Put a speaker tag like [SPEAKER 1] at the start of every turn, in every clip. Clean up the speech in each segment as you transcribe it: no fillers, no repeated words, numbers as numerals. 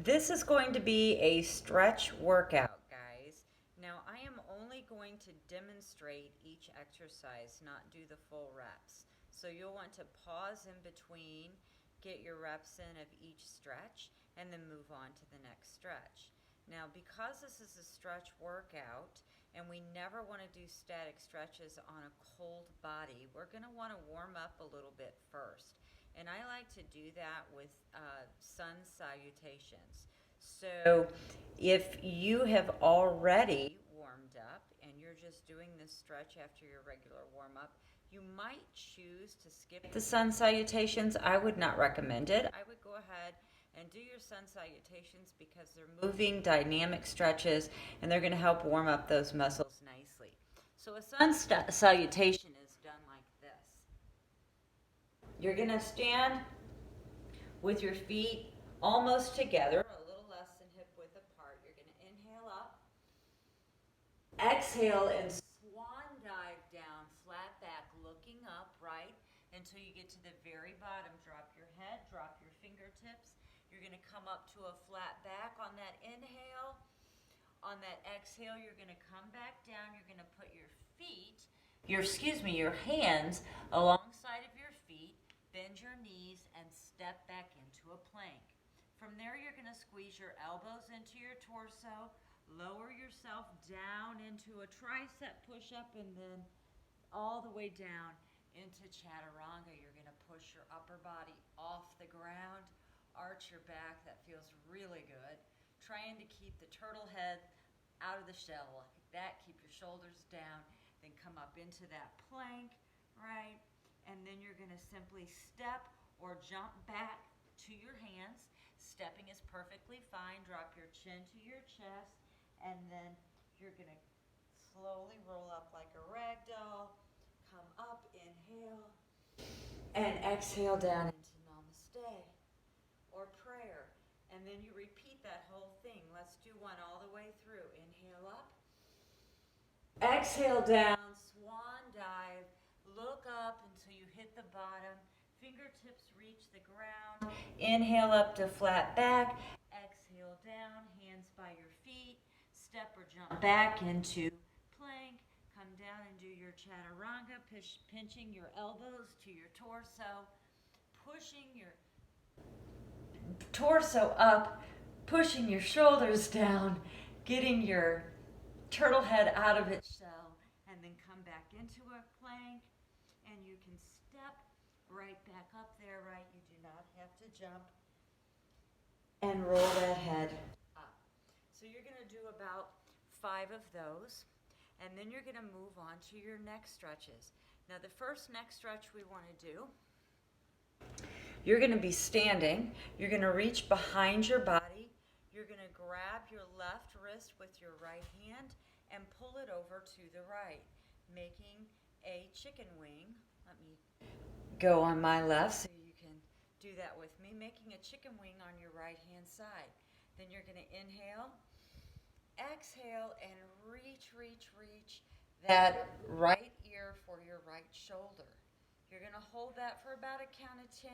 [SPEAKER 1] This is going to be a stretch workout, guys. Now, I am only going to demonstrate each exercise, not do the full reps. So you'll want to pause in between, get your reps in of each stretch, and then move on to the next stretch. Now, because this is a stretch workout, and we never want to do static stretches on a cold body, we're going to want to warm up a little bit first. And I like to do that with sun salutations. So if you have already warmed up and you're just doing this stretch after your regular warm up, you might choose to skip the sun salutations. I would not recommend it. I would go ahead and do your sun salutations because they're moving dynamic stretches and they're going to help warm up those muscles nicely. So a sun salutation is done like this. You're going to stand with your feet almost together, a little less than hip width apart. You're going to inhale up, exhale, and swan dive down, flat back, looking up, right, until you get to the very bottom. Drop your head, drop your fingertips. You're going to come up to a flat back on that inhale. On that exhale, you're going to come back down. You're going to put your feet, your hands alongside of your feet, bend your knees, and step back into a plank. From there, you're going to squeeze your elbows into your torso, lower yourself down into a tricep push-up, and then all the way down into chaturanga. You're going to push your upper body off the ground, arch your back. That feels really good. Trying to keep the turtle head out of the shell like that. Keep your shoulders down. Then come up into that plank, right? And then you're going to simply step or jump back to your hands. Stepping is perfectly fine. Drop your chin to your chest. And then you're going to slowly roll up like a rag doll. Come up, inhale, and exhale down into namaste or prayer. And then you repeat that whole thing. Let's do one all the way through. Inhale up. Exhale down, swan dive. Look up until you hit the bottom. Fingertips reach the ground. Inhale up to flat back. Exhale down, hands by your feet. Step or jump back into plank. Come down and do your chaturanga, pinching your elbows to your torso. Pushing your torso up, pushing your shoulders down, getting your turtle head out of its shell, and then come back into a plank, and you can step right back up there, right? You do not have to jump, and roll that head up. So you're going to do about 5 of those, and then you're going to move on to your neck stretches. Now the first neck stretch we want to do, you're going to be standing. You're going to reach behind your body. You're going to grab your left wrist with your right hand and pull it over to the right, making a chicken wing. Let me go on my left so you can do that with me. Making a chicken wing on your right hand side. Then you're going to inhale, exhale, and reach that right ear for your right shoulder. You're going to hold that for about a count of 10,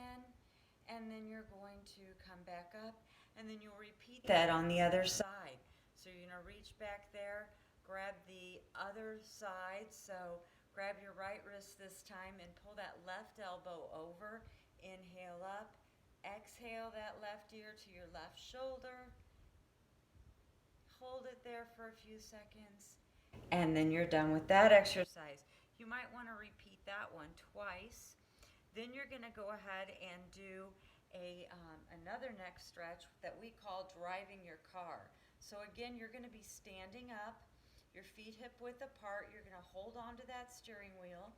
[SPEAKER 1] and then you're going to come back up, and then you'll repeat that on the other side. So you're going to reach back there, grab the other side, so grab your right wrist this time and pull that left elbow over. Inhale up, exhale that left ear to your left shoulder. Hold it there for a few seconds, and then you're done with that exercise. You might want to repeat that one twice. Then you're going to go ahead and do another neck stretch that we call driving your car. So again, you're going to be standing up, your feet hip width apart. You're going to hold on to that steering wheel.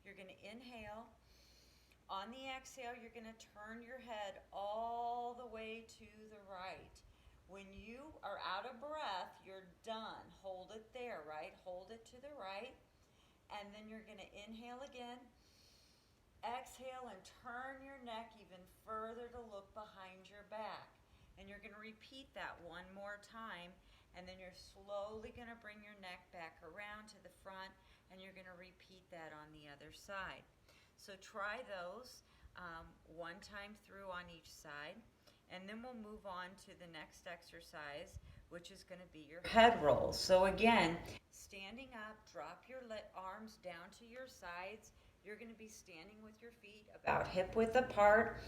[SPEAKER 1] You're going to inhale. On the exhale, you're going to turn your head all the way to the right. When you are out of breath, you're done. Hold it there, right? Hold it to the right. And then you're going to inhale again. Exhale and turn your neck even further to look behind your back. And you're going to repeat that one more time. And then you're slowly going to bring your neck back around to the front. And you're going to repeat that on the other side. So try those one time through on each side. And And then we'll move on to the next exercise, which is going to be your head rolls. So again, standing up, drop your arms down to your sides. You're going to be standing with your feet about hip width apart.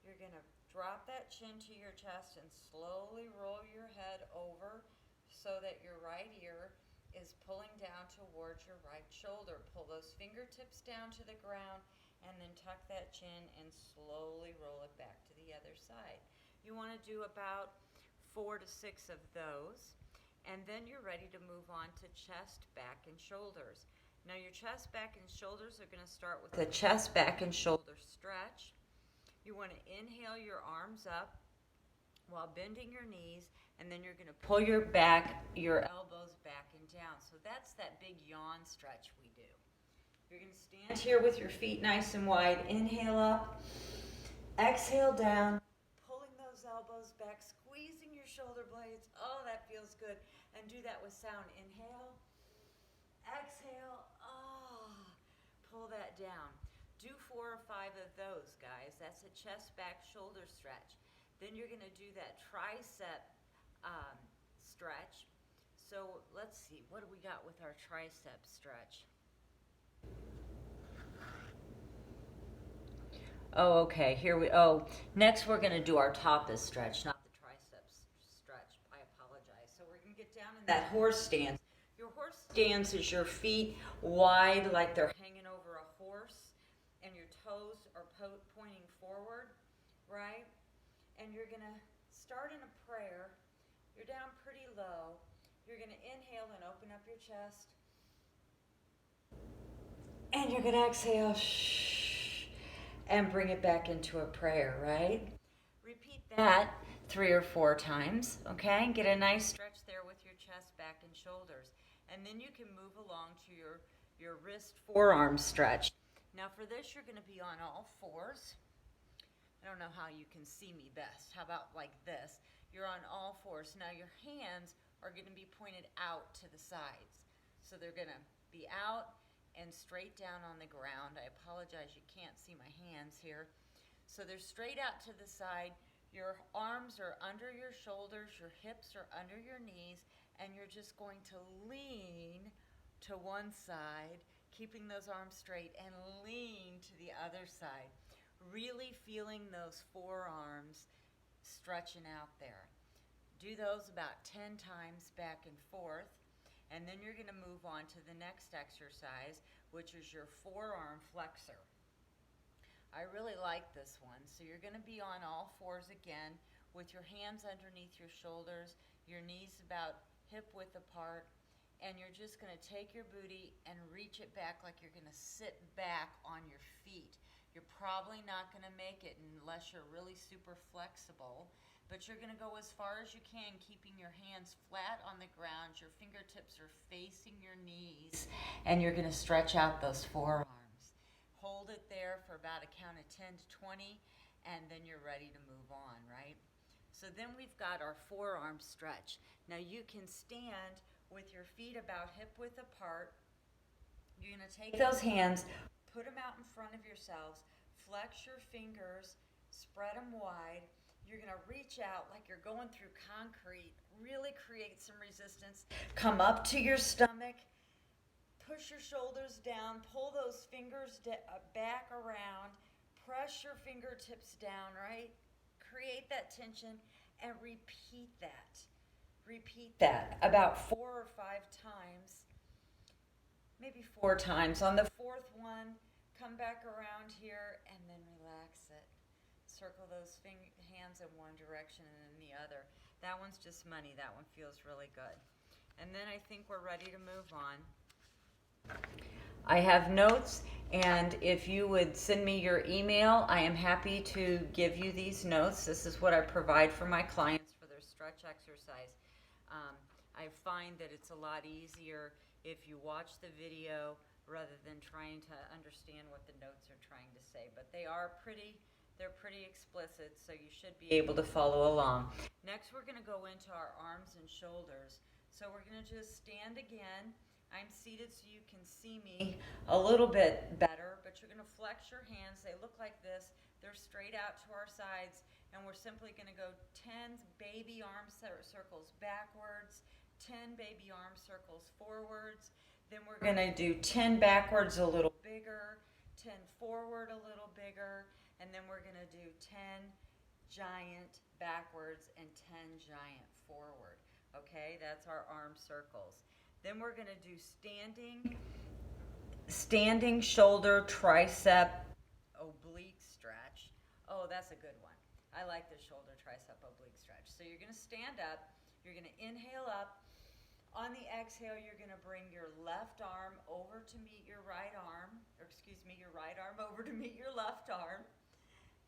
[SPEAKER 1] You're going to drop that chin to your chest and slowly roll your head over so that your right ear is pulling down towards your right shoulder. Pull those fingertips down to the ground and then tuck that chin and slowly roll it back to the other side. You want to do about 4 to 6 of those, and then you're ready to move on to chest, back, and shoulders. Now your chest, back, and shoulders are going to start with the chest, back, and shoulder stretch. You want to inhale your arms up while bending your knees, and then you're going to pull your elbows back and down. So that's that big yawn stretch we do. You're going to stand here with your feet nice and wide. Inhale up, exhale down, pulling those elbows back, squeezing your shoulder blades. Oh, that feels good. And do that with sound. Inhale, exhale, pull that down. Do 4 or 5 of those, guys. That's a chest, back, shoulder stretch. Then you're going to do that tricep stretch. So let's see, what do we got with our tricep stretch? Oh, okay, next we're going to do our tapas stretch, not the triceps stretch. I apologize. So we're going to get down in that horse stance. Your horse stance is your feet wide like they're hanging over a horse, and your toes are pointing forward, right? And you're going to start in a prayer. You're down pretty low. You're going to inhale and open up your chest. And you're going to exhale, and bring it back into a prayer, right? Repeat that 3 or 4 times, okay? Get a nice stretch there with your chest, back, and shoulders. And then you can move along to your wrist forearm stretch. Now for this, you're going to be on all fours. I don't know how you can see me best. How about like this? You're on all fours. Now your hands are going to be pointed out to the sides. So they're going to be out and straight down on the ground. I apologize, you can't see my hands here. So they're straight out to the side. Your arms are under your shoulders, your hips are under your knees, and you're just going to lean to one side, keeping those arms straight, and lean to the other side. Really feeling those forearms stretching out there. Do those about 10 times back and forth. And then you're going to move on to the next exercise, which is your forearm flexor. I really like this one. So you're going to be on all fours again with your hands underneath your shoulders, your knees about hip width apart, and you're just going to take your booty and reach it back like you're going to sit back on your feet. You're probably not going to make it unless you're really super flexible. But you're going to go as far as you can, keeping your hands flat on the ground. Your fingertips are facing your knees, and you're going to stretch out those forearms. Hold it there for about a count of 10 to 20, and then you're ready to move on, right? So then we've got our forearm stretch. Now you can stand with your feet about hip width apart. You're going to take those hands, put them out in front of yourselves, flex your fingers, spread them wide. You're going to reach out like you're going through concrete, really create some resistance. Come up to your stomach, push your shoulders down, pull those fingers back around, press your fingertips down, right? Create that tension and repeat that. Repeat that about 4 or 5 times, maybe 4 times. On the 4th one, come back around here and then relax it. Circle those hands in one direction and in the other. That one's just money. That one feels really good. And then I think we're ready to move on. I have notes, and if you would send me your email, I am happy to give you these notes. This is what I provide for my clients for their stretch exercise. I find that it's a lot easier if you watch the video rather than trying to understand what the notes are trying to say. But they're pretty explicit, so you should be able to follow along. Next, we're going to go into our arms and shoulders. So we're going to just stand again. I'm seated so you can see me a little bit better, but you're going to flex your hands. They look like this. They're straight out to our sides, and we're simply going to go 10 baby arm circles backwards, 10 baby arm circles forwards. Then we're going to do 10 backwards a little bigger, 10 forward a little bigger, and then we're going to do 10 giant backwards and 10 giant forward. Okay, that's our arm circles. Then we're going to do standing shoulder tricep oblique stretch. Oh, that's a good one. I like the shoulder tricep oblique stretch. So you're going to stand up, you're going to inhale up. On the exhale, you're going to bring your left arm over to meet your right arm, or excuse me, your right arm over to meet your left arm.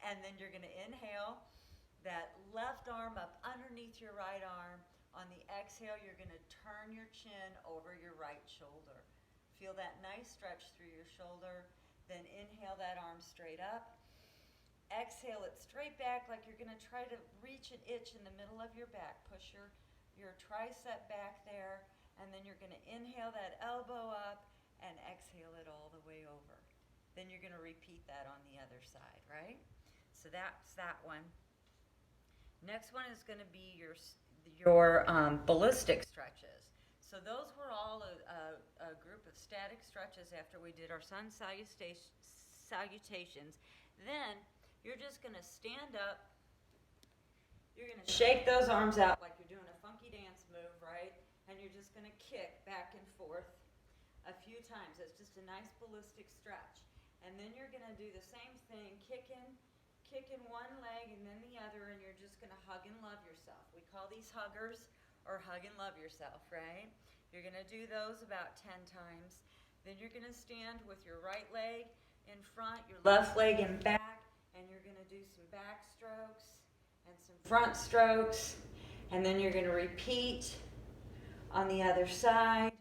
[SPEAKER 1] And then you're going to inhale that left arm up underneath your right arm. On the exhale, you're going to turn your chin over your right shoulder. Feel that nice stretch through your shoulder. Then inhale that arm straight up. Exhale it straight back like you're going to try to reach an itch in the middle of your back. Push your tricep back there, and then you're going to inhale that elbow up and exhale it all the way over. Then you're going to repeat that on the other side, right? So that's that one. Next one is going to be your ballistic stretches. So those were all a group of static stretches after we did our sun salutations. Then you're just going to stand up. You're going to shake those arms out like you're doing a funky dance move, right? And you're just going to kick back and forth a few times. It's just a nice ballistic stretch. And then you're going to do the same thing, kicking one leg and then the other, and you're just going to hug and love yourself. We call these huggers, or hug and love yourself, right? You're going to do those about 10 times. Then you're going to stand with your right leg in front, your left leg in back, and you're going to do some back strokes and some front strokes, and then you're going to repeat on the other side,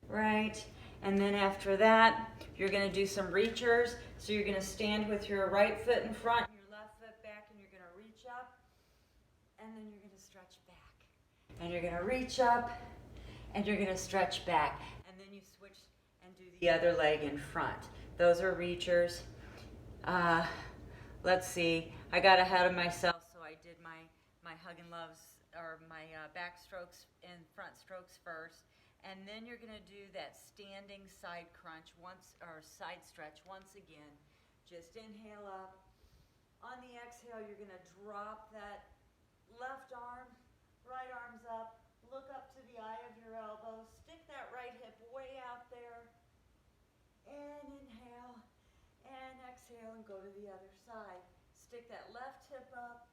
[SPEAKER 1] right? And then after that, you're going to do some reachers. So you're going to stand with your right foot in front and your left foot back, and you're going to reach up, and then you're going to stretch back. And you're going to reach up, and you're going to stretch back. And then you switch and do the other leg in front. Those are reachers. Let's see. I got ahead of myself, so I did my hug and loves, or my back strokes and front strokes first. And then you're going to do that standing side crunch or side stretch once again. Just inhale up. On the exhale, you're going to drop that left arm, right arm's up. Look up to the eye of your elbow. Stick that right hip way out there. And inhale. And exhale and go to the other side. Stick that left hip up.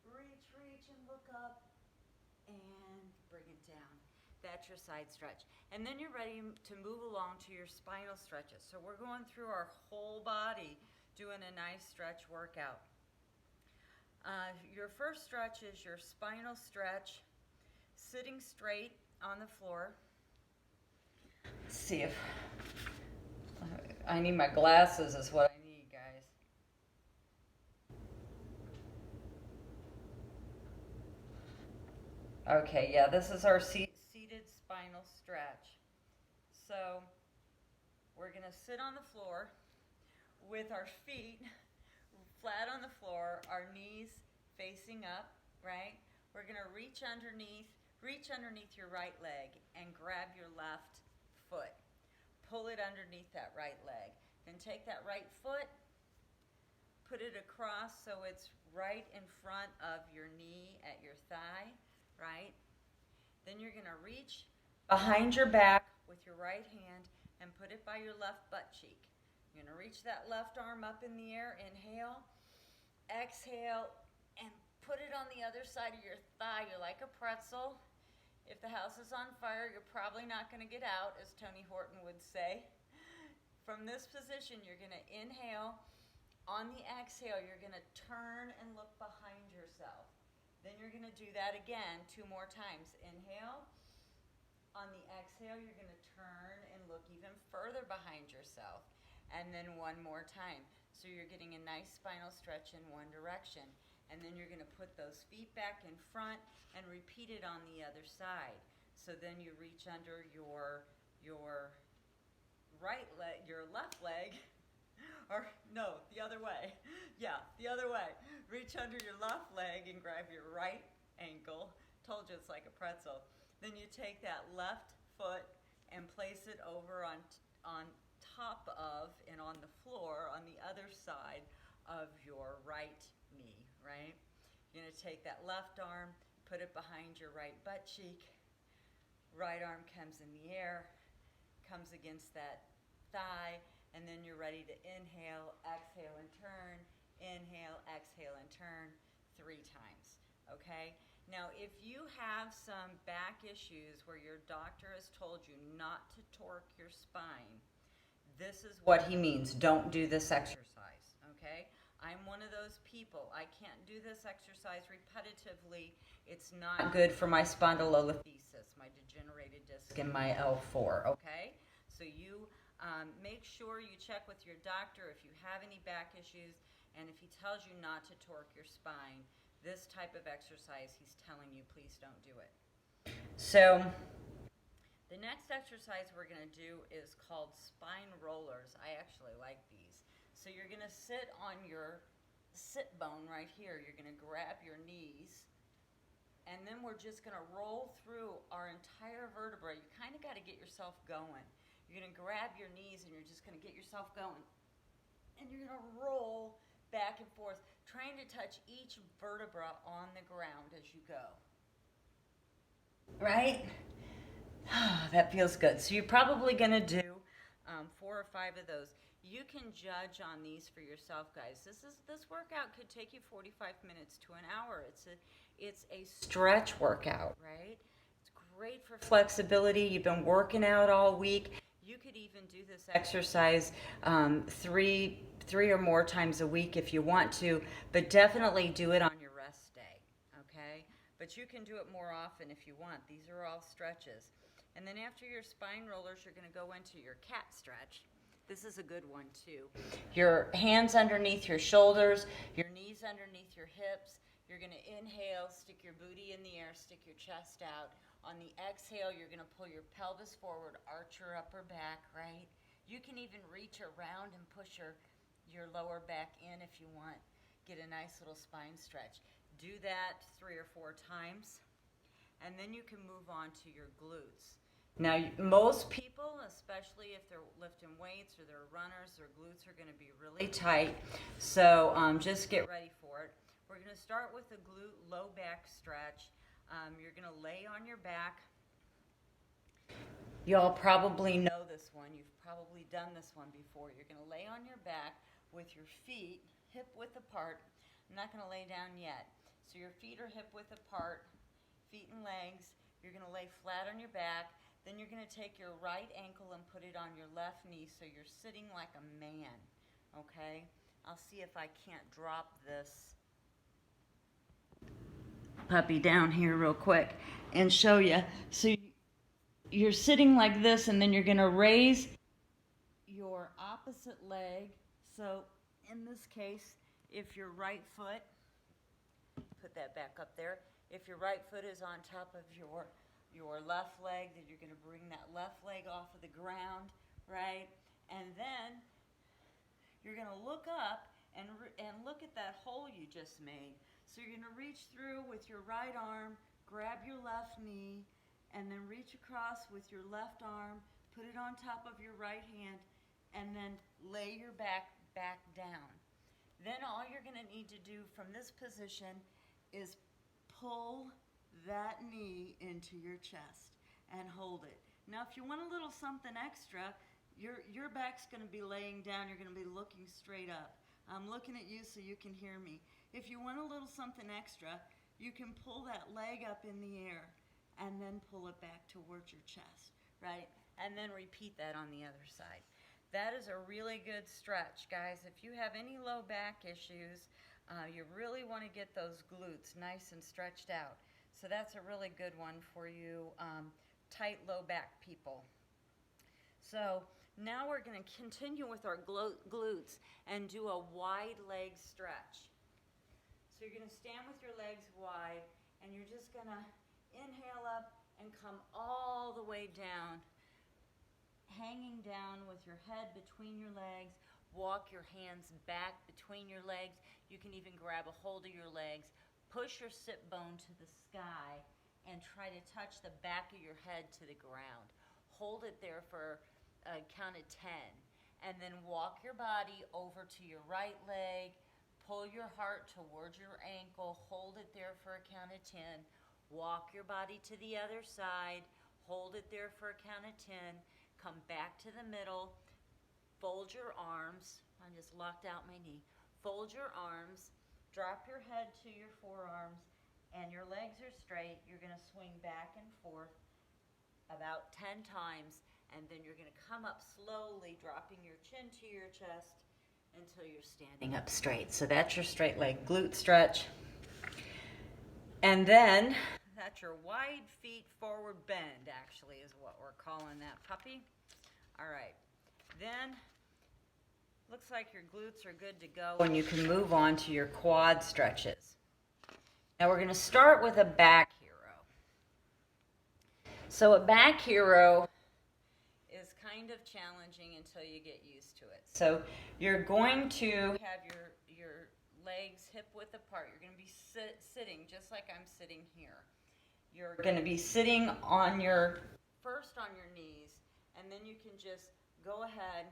[SPEAKER 1] Reach and look up. And bring it down. That's your side stretch. And then you're ready to move along to your spinal stretches. So we're going through our whole body doing a nice stretch workout. Your first stretch is your spinal stretch, sitting straight on the floor. Let's see if I need my glasses is what I need, guys. Okay, yeah, this is our seated spinal stretch. So we're going to sit on the floor with our feet flat on the floor, our knees facing up, right? We're going to reach underneath your right leg and grab your left foot. Pull it underneath that right leg. Then take that right foot, put it across so it's right in front of your knee at your thigh, right? Then you're going to reach behind your back with your right hand and put it by your left butt cheek. You're going to reach that left arm up in the air. Inhale, exhale, and put it on the other side of your thigh. You're like a pretzel. If the house is on fire, you're probably not going to get out, as Tony Horton would say. From this position, you're going to inhale. On the exhale, you're going to turn and look behind yourself. Then you're going to do that again 2 more times. Inhale. On the exhale, you're going to turn and look even further behind yourself. And then 1 more time. So you're getting a nice spinal stretch in one direction. And then you're going to put those feet back in front and repeat it on the other side. So then you reach under your right leg, your left leg, or no, the other way. Yeah, the other way. Reach under your left leg and grab your right ankle. Told you it's like a pretzel. Then you take that left foot and place it over on top of and on the floor on the other side of your right knee, right? You're going to take that left arm, put it behind your right butt cheek. Right arm comes in the air, comes against that thigh, and then you're ready to inhale, exhale, and turn. Inhale, exhale, and turn 3 times, okay? Now, if you have some back issues where your doctor has told you not to torque your spine, this is what he means. Don't do this exercise, okay? I'm one of those people. I can't do this exercise repetitively. It's not good for my spondylolisthesis, my degenerated disc in my L4, okay? So you make sure you check with your doctor if you have any back issues, and if he tells you not to torque your spine, this type of exercise, he's telling you, please don't do it. So the next exercise we're going to do is called spine rollers. I actually like these. So you're going to sit on your sit bone right here. You're going to grab your knees, and then we're just going to roll through our entire vertebra. You kind of got to get yourself going. You're going to grab your knees, and you're just going to get yourself going. And you're going to roll back and forth, trying to touch each vertebra on the ground as you go. Right? That feels good. So you're probably going to do 4 or 5 of those. You can judge on these for yourself, guys. This workout could take you 45 minutes to an hour. It's a stretch workout, right? It's great for flexibility. You've been working out all week. You could even do this exercise 3 or more times a week if you want to, but definitely do it on your rest day, okay? But you can do it more often if you want. These are all stretches. And then after your spine rollers, you're going to go into your cat stretch. This is a good one too. Your hands underneath your shoulders, your knees underneath your hips. You're going to inhale, stick your booty in the air, stick your chest out. On the exhale, you're going to pull your pelvis forward, arch your upper back, right? You can even reach around and push your lower back in if you want. Get a nice little spine stretch. Do that 3 or 4 times, and then you can move on to your glutes. Now, most people, especially if they're lifting weights or they're runners, their glutes are going to be really tight. So just get ready for it. We're going to start with a glute low back stretch. You're going to lay on your back. You all probably know this one. You've probably done this one before. You're going to lay on your back with your feet hip width apart. I'm not going to lay down yet. So your feet are hip width apart, feet and legs. You're going to lay flat on your back. Then you're going to take your right ankle and put it on your left knee so you're sitting like a man, okay? I'll see if I can't drop this puppy down here real quick and show you. So you're sitting like this, and then you're going to raise your opposite leg. So in this case, if your right foot, put that back up there, if your right foot is on top of your left leg, then you're going to bring that left leg off of the ground, right? And then you're going to look up and look at that hole you just made. So you're going to reach through with your right arm, grab your left knee, and then reach across with your left arm, put it on top of your right hand, and then lay your back down. Then all you're going to need to do from this position is pull that knee into your chest and hold it. Now, if you want a little something extra, your back's going to be laying down. You're going to be looking straight up. I'm looking at you so you can hear me. If you want a little something extra, you can pull that leg up in the air and then pull it back towards your chest, right? And then repeat that on the other side. That is a really good stretch, guys. If you have any low back issues, you really want to get those glutes nice and stretched out. So that's a really good one for you tight low back people. So now we're going to continue with our glutes and do a wide leg stretch. So you're going to stand with your legs wide, and you're just going to inhale up and come all the way down, hanging down with your head between your legs, Walk your hands back between your legs. You can even grab a hold of your legs. Push your sit bone to the sky and try to touch the back of your head to the ground. Hold it there for a count of 10. And then walk your body over to your right leg. Pull your heart towards your ankle. Hold it there for a count of 10. Walk your body to the other side. Hold it there for a count of 10. Come back to the middle. Fold your arms. I just locked out my knee. Fold your arms. Drop your head to your forearms. And your legs are straight. You're going to swing back and forth about 10 times. And then you're going to come up slowly, dropping your chin to your chest until you're standing up straight. So that's your straight leg glute stretch. And then that's your wide feet forward bend, actually, is what we're calling that puppy. All right. Then looks like your glutes are good to go, and you can move on to your quad stretches. Now we're going to start with a back hero. So a back hero is kind of challenging until you get used to it. So you're going to have your legs hip width apart. You're going to be sitting just like I'm sitting here. You're going to be sitting on first on your knees, and then you can just go ahead,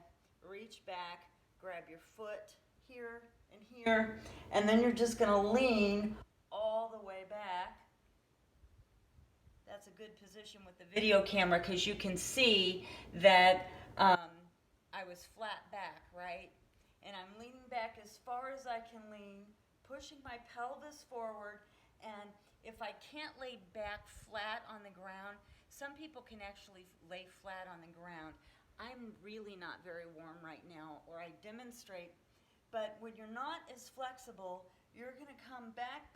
[SPEAKER 1] reach back, grab your foot here and here, and then you're just going to lean all the way back. That's a good position with the video camera because you can see that I was flat back, right? And I'm leaning back as far as I can lean, pushing my pelvis forward, and if I can't lay back flat on the ground, some people can actually lay flat on the ground. I'm really not very warm right now, or I demonstrate, but when you're not as flexible, you're going to come back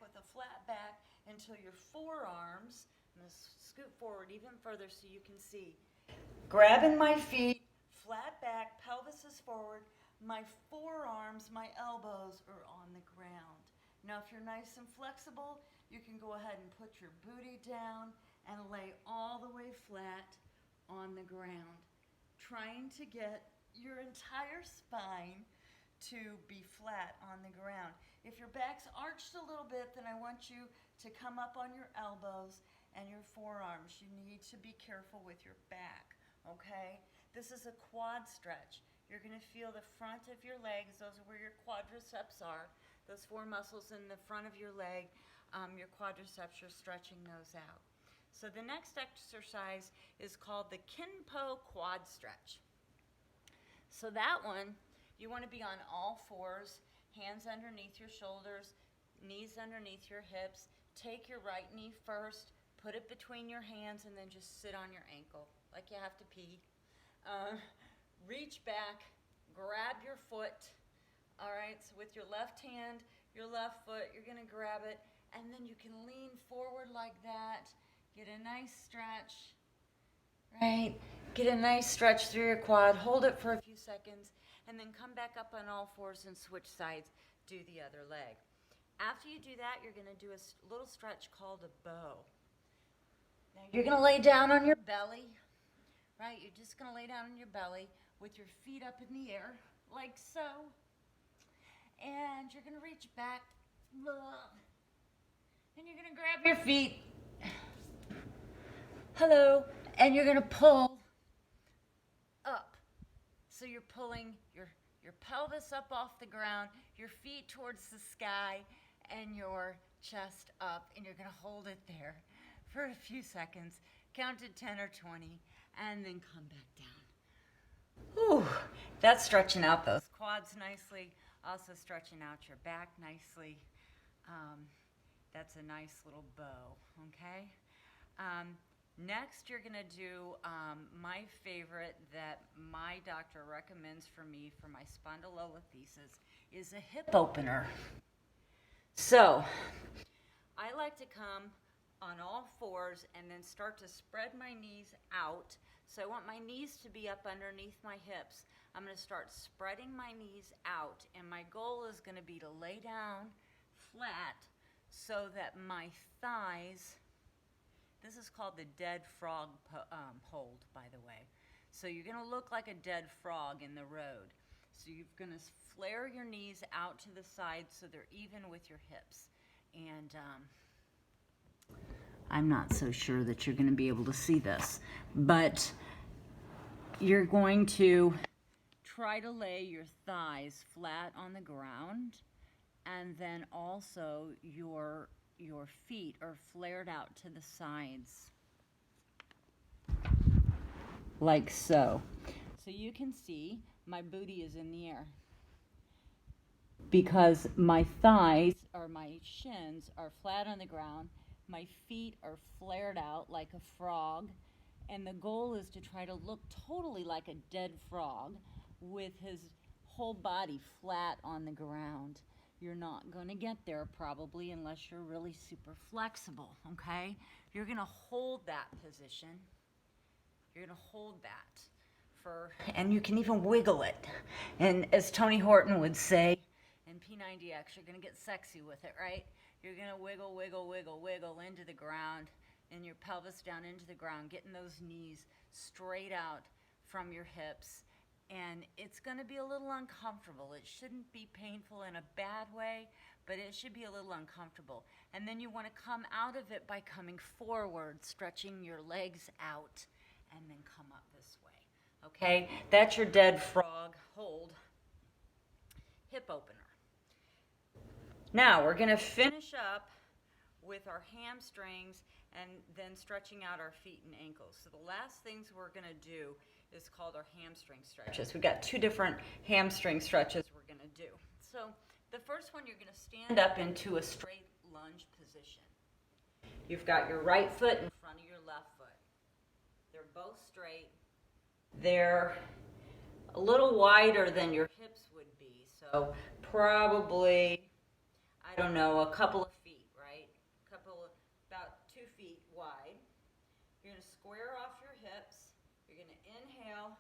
[SPEAKER 1] with a flat back until your forearms, I'm going to scoot forward even further so you can see, grabbing my feet, flat back, pelvis is forward, my forearms, my elbows are on the ground. Now if you're nice and flexible, you can go ahead and put your booty down and lay all the way flat on the ground, trying to get your entire spine to be flat on the ground. If your back's arched a little bit, then I want you to come up on your elbows and your forearms. You need to be careful with your back, okay? This is a quad stretch. You're going to feel the front of your legs. Those are where your quadriceps are. Those four muscles in the front of your leg, your quadriceps, you're stretching those out. So the next exercise is called the Kinpo quad stretch. So that one, you want to be on all fours, hands underneath your shoulders, knees underneath your hips. Take your right knee first, put it between your hands, and then just sit on your ankle like you have to pee. Reach back, grab your foot. All right, so with your left hand, your left foot, you're going to grab it, and then you can lean forward like that. Get a nice stretch, right? Get a nice stretch through your quad. Hold it for a few seconds, and then come back up on all fours and switch sides. Do the other leg. After you do that, you're going to do a little stretch called a bow. Now you're going to lay down on your belly, right? You're just going to lay down on your belly with your feet up in the air, like so. And you're going to reach back. And you're going to grab your feet. Hello. And you're going to pull up. So you're pulling your pelvis up off the ground, your feet towards the sky, and your chest up. And you're going to hold it there for a few seconds. Count to 10 or 20, and then come back down. Whew. That's stretching out those quads nicely. Also stretching out your back nicely. That's a nice little bow, okay? Next, you're going to do my favorite that my doctor recommends for me for my spondylolisthesis is a hip opener. So, I like to come on all fours and then start to spread my knees out. So I want my knees to be up underneath my hips. I'm going to start spreading my knees out, and my goal is going to be to lay down flat so that my thighs, this is called the dead frog hold, by the way. So you're going to look like a dead frog in the road. So you're gonna flare your knees out to the side so they're even with your hips. And I'm not so sure that you're gonna be able to see this, but you're going to try to lay your thighs flat on the ground, and then also your feet are flared out to the sides like so. So you can see my booty is in the air because my thighs or my shins are flat on the ground, my feet are flared out like a frog, and the goal is to try to look totally like a dead frog with his whole body flat on the ground. You're not going to get there probably unless you're really super flexible, okay? You're going to hold that position. You're going to hold that and you can even wiggle it. And as Tony Horton would say in P90X, you're going to get sexy with it, right? You're going to wiggle, wiggle, wiggle, wiggle into the ground, and your pelvis down into the ground, getting those knees straight out from your hips. And it's going to be a little uncomfortable. It shouldn't be painful in a bad way, but it should be a little uncomfortable. And then you want to come out of it by coming forward, stretching your legs out, and then come up this way. Okay, that's your dead frog hold hip opener. Now we're going to finish up with our hamstrings and then stretching out our feet and ankles. So the last things we're going to do is called our hamstring stretches. We've got two different hamstring stretches we're going to do. So the first one, you're going to stand up into a straight lunge position. You've got your right foot in front of your left foot. They're both straight. They're a little wider than your hips would be, so probably, I don't know, a couple of feet, right? About 2 feet wide. You're going to square off your hips. You're going to inhale.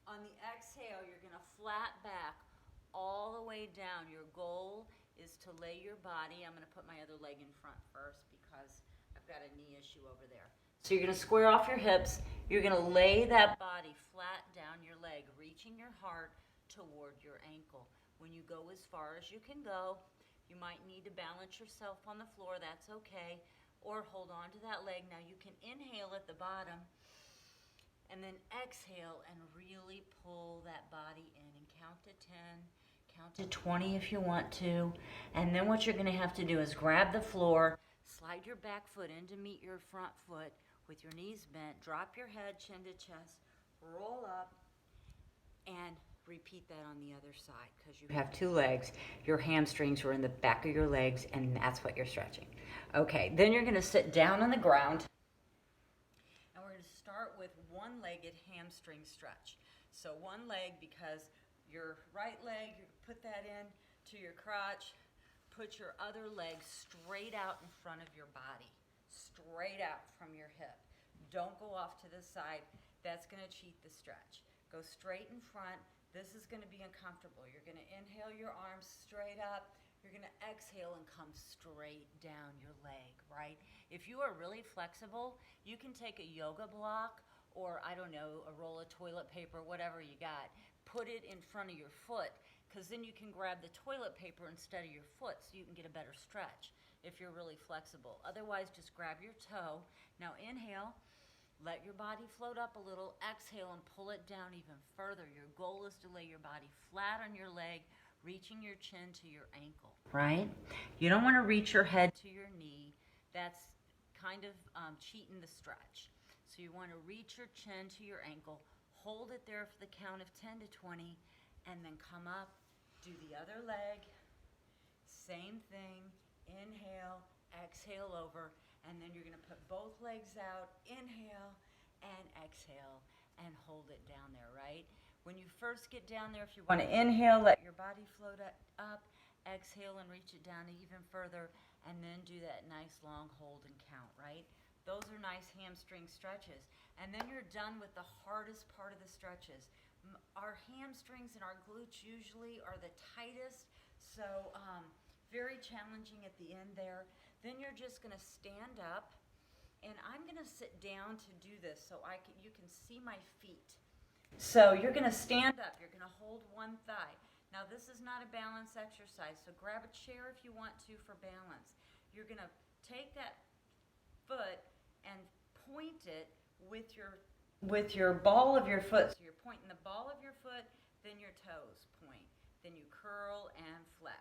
[SPEAKER 1] On the exhale, you're going to flat back all the way down. Your goal is to lay your body. I'm going to put my other leg in front first because I've got a knee issue over there. So you're going to square off your hips. You're going to lay that body flat down your leg, reaching your heart toward your ankle. When you go as far as you can go, you might need to balance yourself on the floor. That's okay. Or hold on to that leg. Now you can inhale at the bottom and then exhale and really pull that body in and count to 10. Count to 20 if you want to. And then what you're going to have to do is grab the floor, slide your back foot in to meet your front foot with your knees bent, drop your head chin to chest, roll up, and repeat that on the other side because you have 2 legs. Your hamstrings are in the back of your legs, and that's what you're stretching. Okay, then you're going to sit down on the ground, and we're going to start with one-legged hamstring stretch. So one leg, because your right leg, you put that in to your crotch, put your other leg straight out in front of your body, straight out from your hip. Don't go off to the side. That's going to cheat the stretch. Go straight in front. This is going to be uncomfortable. You're going to inhale your arms straight up. You're going to exhale and come straight down your leg, right? If you are really flexible, you can take a yoga block or, I don't know, a roll of toilet paper, whatever you got. Put it in front of your foot because then you can grab the toilet paper instead of your foot so you can get a better stretch if you're really flexible. Otherwise, just grab your toe. Now inhale, let your body float up a little. Exhale and pull it down even further. Your goal is to lay your body flat on your leg, reaching your chin to your ankle, right? You don't want to reach your head to your knee. That's kind of cheating the stretch. So you want to reach your chin to your ankle, hold it there for the count of 10 to 20, and then come up, do the other leg, same thing, inhale, exhale over, and then you're going to put both legs out, inhale, and exhale, and hold it down there, right? When you first get down there, if you want to inhale, let your body float up, exhale, and reach it down even further, and then do that nice long hold and count, right? Those are nice hamstring stretches. And then you're done with the hardest part of the stretches. Our hamstrings and our glutes usually are the tightest, so very challenging at the end there. Then you're just going to stand up, and I'm going to sit down to do this so you can see my feet. So you're going to stand up. You're going to hold one thigh. Now this is not a balance exercise, so grab a chair if you want to for balance. You're going to take that foot and point it with your ball of your foot. So you're pointing the ball of your foot, then your toes point. Then you curl and flex.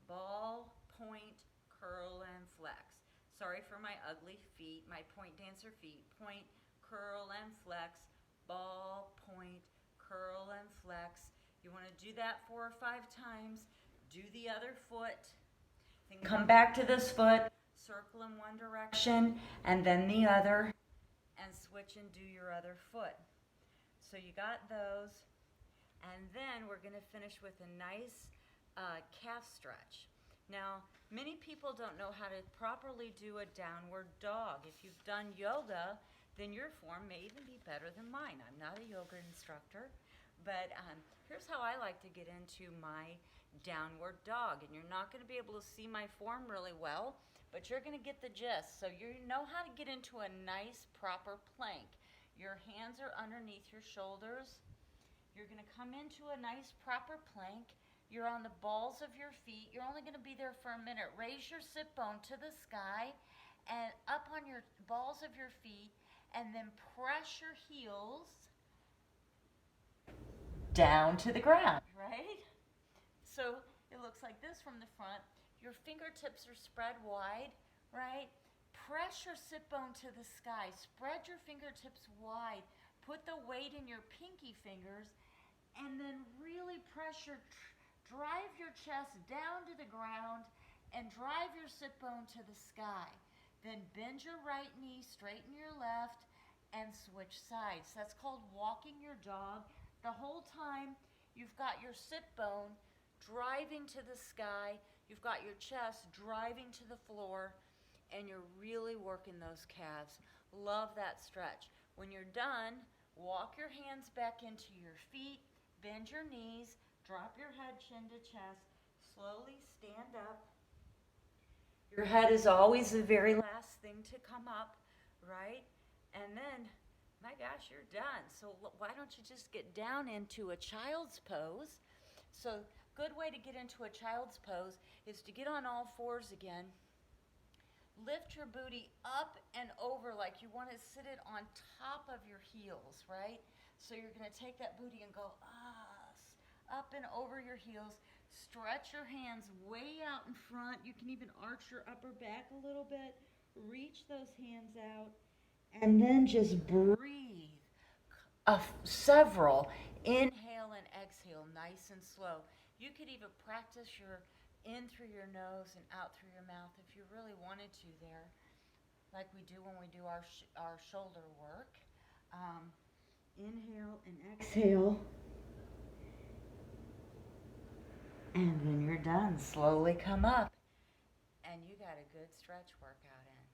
[SPEAKER 1] Ball, point, curl, and flex. Sorry for my ugly feet, my point dancer feet. Point, curl, and flex. Ball, point, curl, and flex. You want to do that 4 or 5 times. Do the other foot. Then come back to this foot, circle in one direction, and then the other, and switch and do your other foot. So you got those. And then we're going to finish with a nice calf stretch. Now, many people don't know how to properly do a downward dog. If you've done yoga, then your form may even be better than mine. I'm not a yoga instructor, but here's how I like to get into my downward dog. And you're not going to be able to see my form really well, but you're going to get the gist. So you know how to get into a nice, proper plank. Your hands are underneath your shoulders. You're going to come into a nice, proper plank. You're on the balls of your feet. You're only going to be there for a minute. Raise your sit bone to the sky and up on your balls of your feet, and then press your heels down to the ground, right? So it looks like this from the front. Your fingertips are spread wide, right? Press your sit bone to the sky. Spread your fingertips wide. Put the weight in your pinky fingers, and then really drive your chest down to the ground and drive your sit bone to the sky. Then bend your right knee, straighten your left, and switch sides. That's called walking your dog. The whole time you've got your sit bone driving to the sky, you've got your chest driving to the floor, and you're really working those calves. Love that stretch. When you're done, walk your hands back into your feet, bend your knees, drop your head chin to chest, slowly stand up. Your head is always the very last thing to come up, right? And then, my gosh, you're done. So why don't you just get down into a child's pose? So good way to get into a child's pose is to get on all fours again. Lift your booty up and over like you want to sit it on top of your heels, right? So you're going to take that booty and go up and over your heels. Stretch your hands way out in front. You can even arch your upper back a little bit. Reach those hands out. And then just breathe. Several. Inhale and exhale, nice and slow. You could even practice your in through your nose and out through your mouth if you really wanted to there, like we do when we do our shoulder work. Inhale and exhale. And when you're done, slowly come up. And you got a good stretch workout in.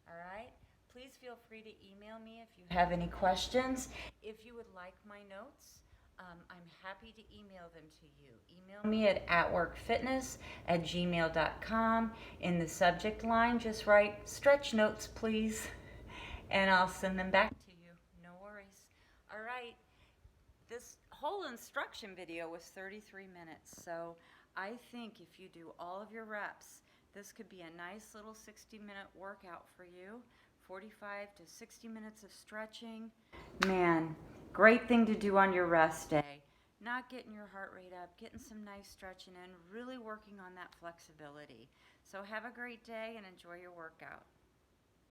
[SPEAKER 1] All right? Please feel free to email me if you have any questions. If you would like my notes, I'm happy to email them to you. Email me at atworkfitness@gmail.com. In the subject line, just write stretch notes, please, and I'll send them back to you. No worries. All right. This whole instruction video was 33 minutes, so I think if you do all of your reps, this could be a nice little 60-minute workout for you. 45 to 60 minutes of stretching. Man, great thing to do on your rest day. Not getting your heart rate up, getting some nice stretching in, really working on that flexibility. So have a great day and enjoy your workout.